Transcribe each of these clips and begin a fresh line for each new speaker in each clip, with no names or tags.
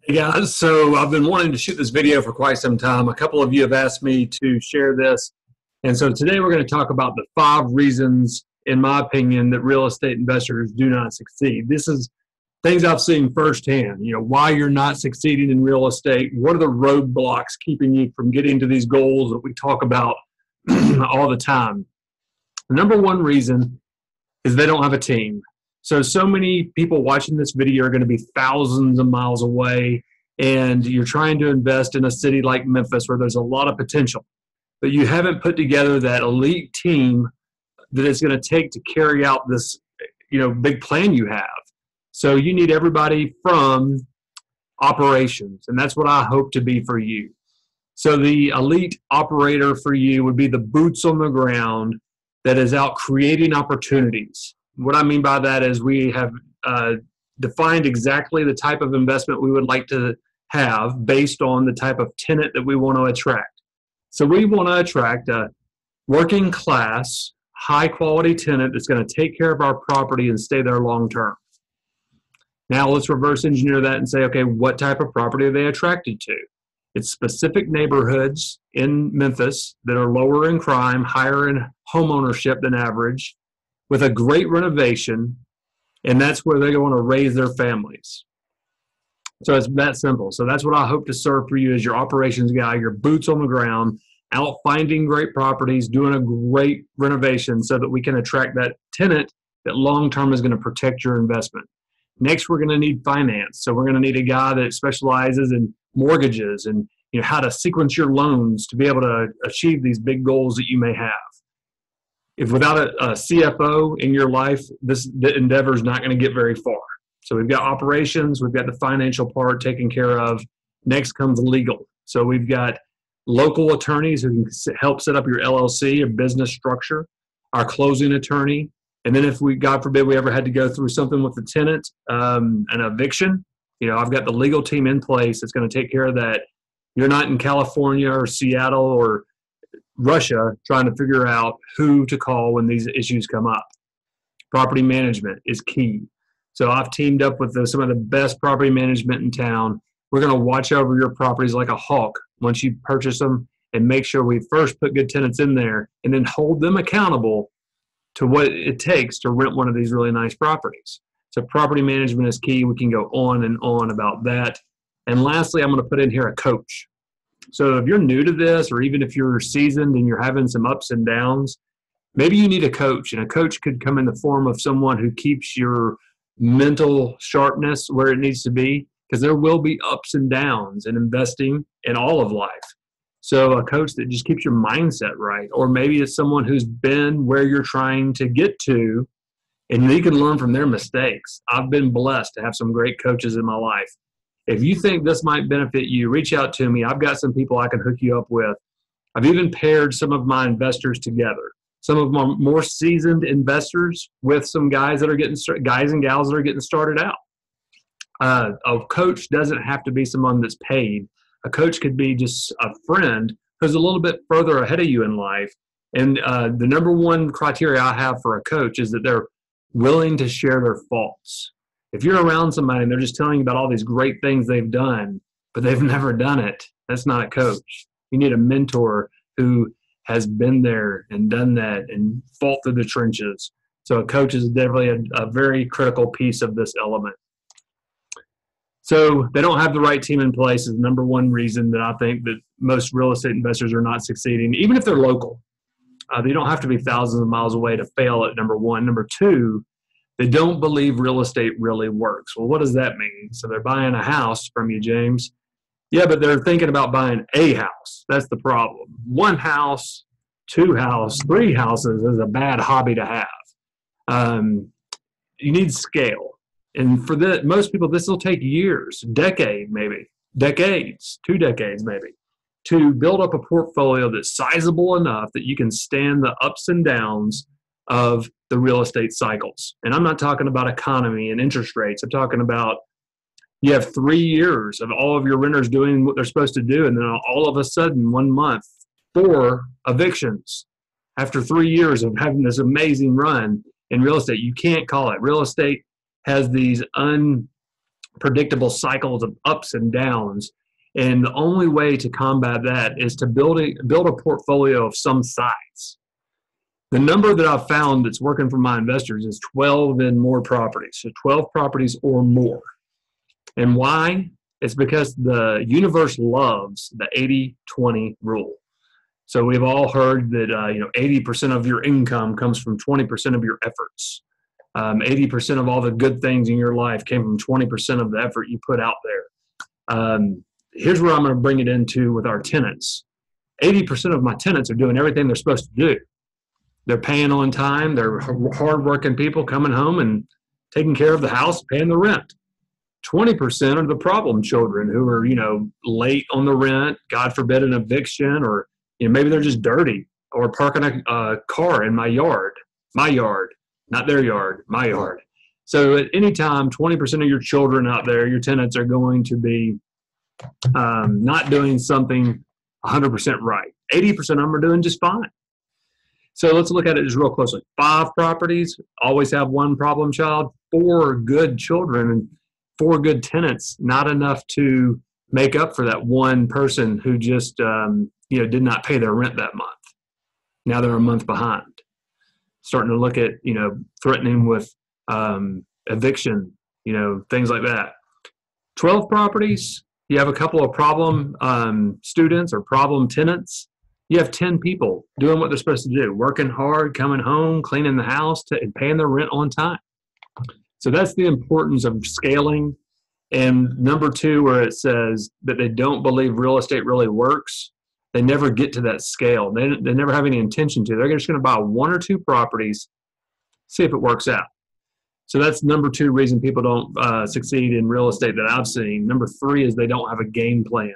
Hey guys, so I've been wanting to shoot this video for quite some time. A couple of you have asked me to share this. And so today we're going to talk about the 5 reasons, in my opinion, that real estate investors do not succeed. This is things I've seen firsthand, why you're not succeeding in real estate. What are the roadblocks keeping you from getting to these goals that we talk about all the time? The number one reason is they don't have a team. So many people watching this video are going to be thousands of miles away, and you're trying to invest in a city like Memphis where there's a lot of potential, but you haven't put together that elite team that it's going to take to carry out this, big plan you have. So you need everybody from operations, and that's what I hope to be for you. So the elite operator for you would be the boots on the ground that is out creating opportunities. What I mean by that is we have defined exactly the type of investment we would like to have based on the type of tenant that we want to attract. So we want to attract a working class, high quality tenant that's going to take care of our property and stay there long term. Now let's reverse engineer that and say, okay, what type of property are they attracted to? It's specific neighborhoods in Memphis that are lower in crime, higher in home ownership than average, with a great renovation, and that's where they want to raise their families. So it's that simple. So that's what I hope to serve for you as your operations guy, your boots on the ground, out finding great properties, doing a great renovation so that we can attract that tenant that long-term is going to protect your investment. Next, we're going to need finance. So we're going to need a guy that specializes in mortgages and how to sequence your loans to be able to achieve these big goals that you may have. If without a CFO in your life, the endeavor is not going to get very far. So we've got operations, we've got the financial part taken care of. Next comes legal. So we've got local attorneys who can help set up your LLC, your business structure, our closing attorney. And then if we, God forbid, we ever had to go through something with the tenant, an eviction, I've got the legal team in place that's going to take care of that. You're not in California or Seattle or Russia trying to figure out who to call when these issues come up. Property management is key. So I've teamed up with some of the best property management in town. We're going to watch over your properties like a hawk once you purchase them and make sure we first put good tenants in there and then hold them accountable to what it takes to rent one of these really nice properties. So property management is key. We can go on and on about that. And lastly, I'm going to put in here a coach. So if you're new to this, or even if you're seasoned and you're having some ups and downs, maybe you need a coach. And a coach could come in the form of someone who keeps your mental sharpness where it needs to be, because there will be ups and downs in investing in all of life. So a coach that just keeps your mindset right. Or maybe it's someone who's been where you're trying to get to, and you can learn from their mistakes. I've been blessed to have some great coaches in my life. If you think this might benefit you, reach out to me. I've got some people I can hook you up with. I've even paired some of my investors together. Some of my more seasoned investors with some guys and gals that are getting started out. A coach doesn't have to be someone that's paid. A coach could be just a friend who's a little bit further ahead of you in life. And the number one criteria I have for a coach is that they're willing to share their faults. If you're around somebody and they're just telling you about all these great things they've done, but they've never done it, that's not a coach. You need a mentor who has been there and done that and fought through the trenches. So a coach is definitely a very critical piece of this element. So they don't have the right team in place is the number one reason that I think that most real estate investors are not succeeding, even if they're local. They don't have to be thousands of miles away to fail at number one. Number two, they don't believe real estate really works. Well, what does that mean? So they're buying a house from you, James. Yeah, but they're thinking about buying a house. That's the problem. One house, two houses, three houses is a bad hobby to have. You need scale. And for most people, this will take years, decades, 2 decades maybe, to build up a portfolio that's sizable enough that you can stand the ups and downs of the real estate cycles. And I'm not talking about economy and interest rates. I'm talking about you have 3 years of all of your renters doing what they're supposed to do, and then all of a sudden, 1 month, 4 evictions. After 3 years of having this amazing run in real estate, you can't call it. Real estate has these predictable cycles of ups and downs. And the only way to combat that is to build a portfolio of some size. The number that I've found that's working for my investors is 12 and more properties. So 12 properties or more. And why? It's because the universe loves the 80-20 rule. So we've all heard that 80% of your income comes from 20% of your efforts. 80% of all the good things in your life came from 20% of the effort you put out there. Here's where I'm going to bring it into with our tenants. 80% of my tenants are doing everything they're supposed to do. They're paying on time. They're hardworking people coming home and taking care of the house, paying the rent. 20% are the problem children who are, late on the rent, God forbid an eviction, or maybe they're just dirty or parking a car in my yard, not their yard, my yard. So at any time, 20% of your children out there, your tenants are going to be not doing something 100% right. 80% of them are doing just fine. So let's look at it just real closely. 5 properties, always have one problem child. 4 good children and 4 good tenants, not enough to make up for that one person who just did not pay their rent that month. Now they're a month behind. Starting to look at threatening with eviction, things like that. 12 properties, you have a couple of problem students or problem tenants. You have 10 people doing what they're supposed to do, working hard, coming home, cleaning the house, and paying their rent on time. So that's the importance of scaling. And number 2, where it says that they don't believe real estate really works, they never get to that scale. They never have any intention to. They're just going to buy 1 or 2 properties, see if it works out. So that's number 2 reason people don't succeed in real estate that I've seen. Number 3 is they don't have a game plan.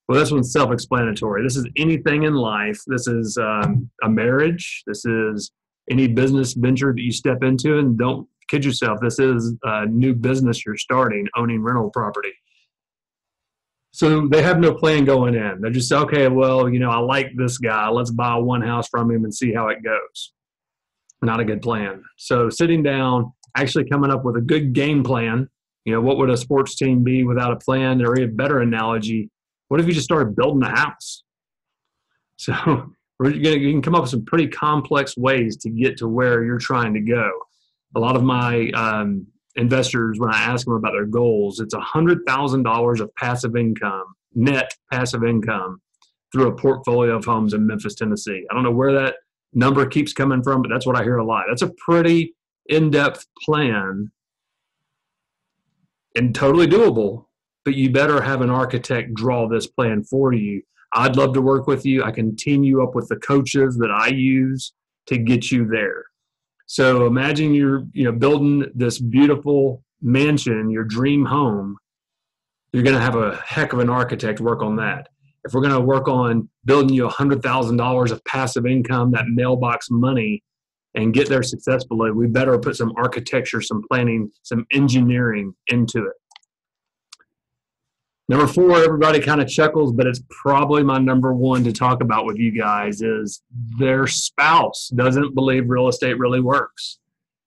Well, this one's self-explanatory. This is anything in life. This is a marriage. This is any business venture that you step into, and don't kid yourself. This is a new business you're starting, owning rental property. So they have no plan going in. They're just, okay, well, I like this guy. Let's buy one house from him and see how it goes. Not a good plan. So sitting down, actually coming up with a good game plan. What would a sports team be without a plan? Or a better analogy, what if you just started building a house? So you can come up with some pretty complex ways to get to where you're trying to go. A lot of my investors, when I ask them about their goals, it's $100,000 of passive income, net passive income, through a portfolio of homes in Memphis, Tennessee. I don't know where that number keeps coming from, but that's what I hear a lot. That's a pretty in-depth plan and totally doable, but you better have an architect draw this plan for you. I'd love to work with you. I can team you up with the coaches that I use to get you there. So imagine you're building this beautiful mansion, your dream home. You're going to have a heck of an architect work on that. If we're going to work on building you $100,000 of passive income, that mailbox money, and get there successfully, we better put some architecture, some planning, some engineering into it. Number 4, everybody kind of chuckles, but it's probably my number 1 to talk about with you guys, is their spouse doesn't believe real estate really works.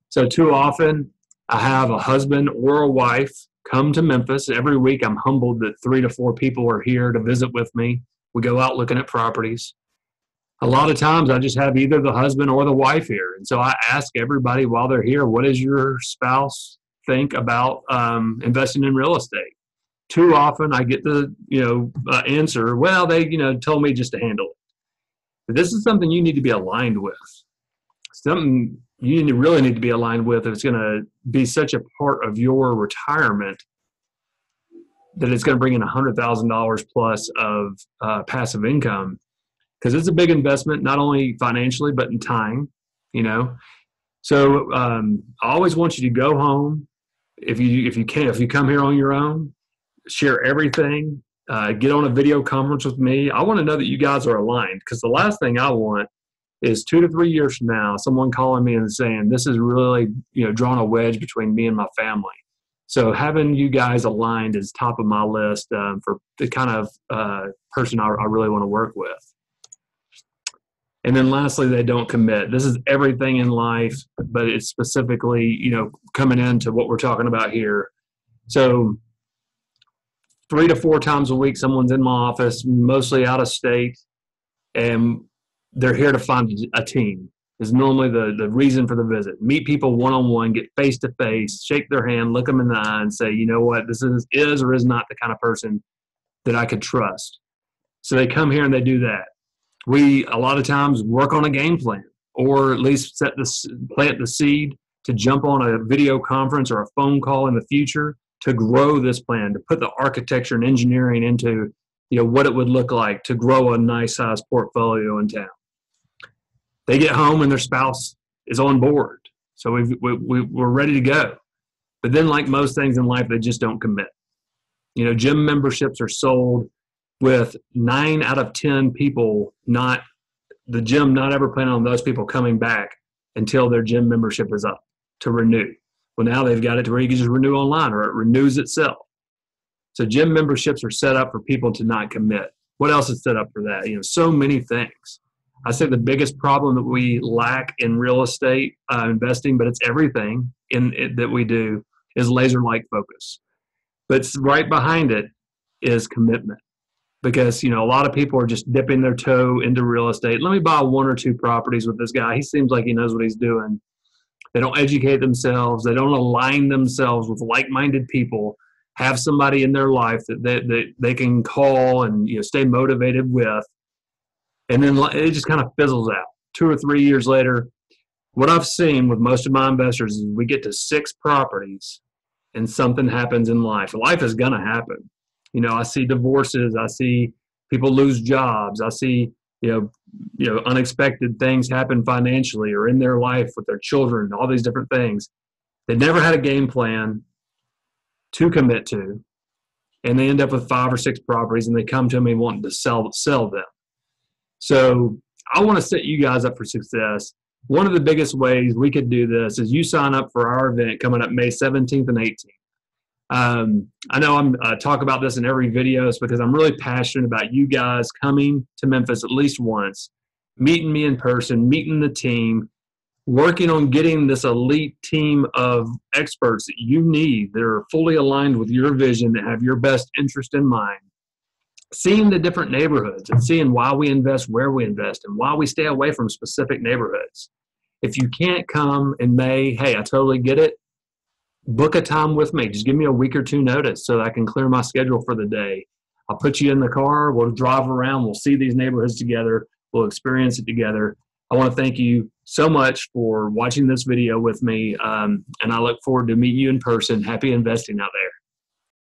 So too often I have a husband or a wife come to Memphis. Every week I'm humbled that 3 to 4 people are here to visit with me. We go out looking at properties. A lot of times I just have either the husband or the wife here. And so I ask everybody while they're here, what does your spouse think about investing in real estate? Too often I get the answer, well, they told me just to handle it. But this is something you need to be aligned with. Something you really need to be aligned with if it's going to be such a part of your retirement that it's going to bring in $100,000 plus of passive income, because it's a big investment, not only financially but in time. So I always want you to go home if you come here on your own. Share everything, get on a video conference with me. I want to know that you guys are aligned, because the last thing I want is 2 to 3 years from now, someone calling me and saying, this is really, drawing a wedge between me and my family. So having you guys aligned is top of my list for the kind of person I really want to work with. And then lastly, they don't commit. This is everything in life, but it's specifically, coming into what we're talking about here. So 3 to 4 times a week, someone's in my office, mostly out of state, and they're here to find a team. Is normally the reason for the visit. Meet people one-on-one, get face-to-face, shake their hand, look them in the eye, and say, you know what, this is or is not the kind of person that I could trust. So they come here and they do that. We, a lot of times, work on a game plan, or at least plant the seed to jump on a video conference or a phone call in the future to grow this plan, to put the architecture and engineering into, what it would look like to grow a nice sized portfolio in town. They get home and their spouse is on board. So we're ready to go. But then, like most things in life, they just don't commit. Gym memberships are sold with 9 out of 10 people, the gym not ever planning on those people coming back until their gym membership is up to renew. Well, now they've got it to where you can just renew online, or it renews itself. So gym memberships are set up for people to not commit. What else is set up for that? So many things. I say the biggest problem that we lack in real estate investing, but it's everything that we do, is laser-like focus. But right behind it is commitment. Because, a lot of people are just dipping their toe into real estate. Let me buy 1 or 2 properties with this guy. He seems like he knows what he's doing. They don't educate themselves. They don't align themselves with like-minded people, have somebody in their life that they can call and stay motivated with. And then it just kind of fizzles out. 2 or 3 years later, what I've seen with most of my investors is we get to 6 properties and something happens in life. Life is going to happen. I see divorces. I see people lose jobs. I see, unexpected things happen financially or in their life with their children, all these different things. They never had a game plan to commit to, and they end up with 5 or 6 properties, and they come to me wanting to sell them. So I want to set you guys up for success. One of the biggest ways we could do this is you sign up for our event coming up May 17th and 18th. I know I'm talk about this in every video. It's because I'm really passionate about you guys coming to Memphis at least once, meeting me in person, meeting the team, working on getting this elite team of experts that you need that are fully aligned with your vision, that have your best interest in mind, seeing the different neighborhoods and seeing why we invest where we invest and why we stay away from specific neighborhoods. If you can't come in May, hey, I totally get it. Book a time with me. Just give me a week or 2 notice so that I can clear my schedule for the day. I'll put you in the car. We'll drive around. We'll see these neighborhoods together. We'll experience it together. I want to thank you so much for watching this video with me, and I look forward to meeting you in person. Happy investing out there.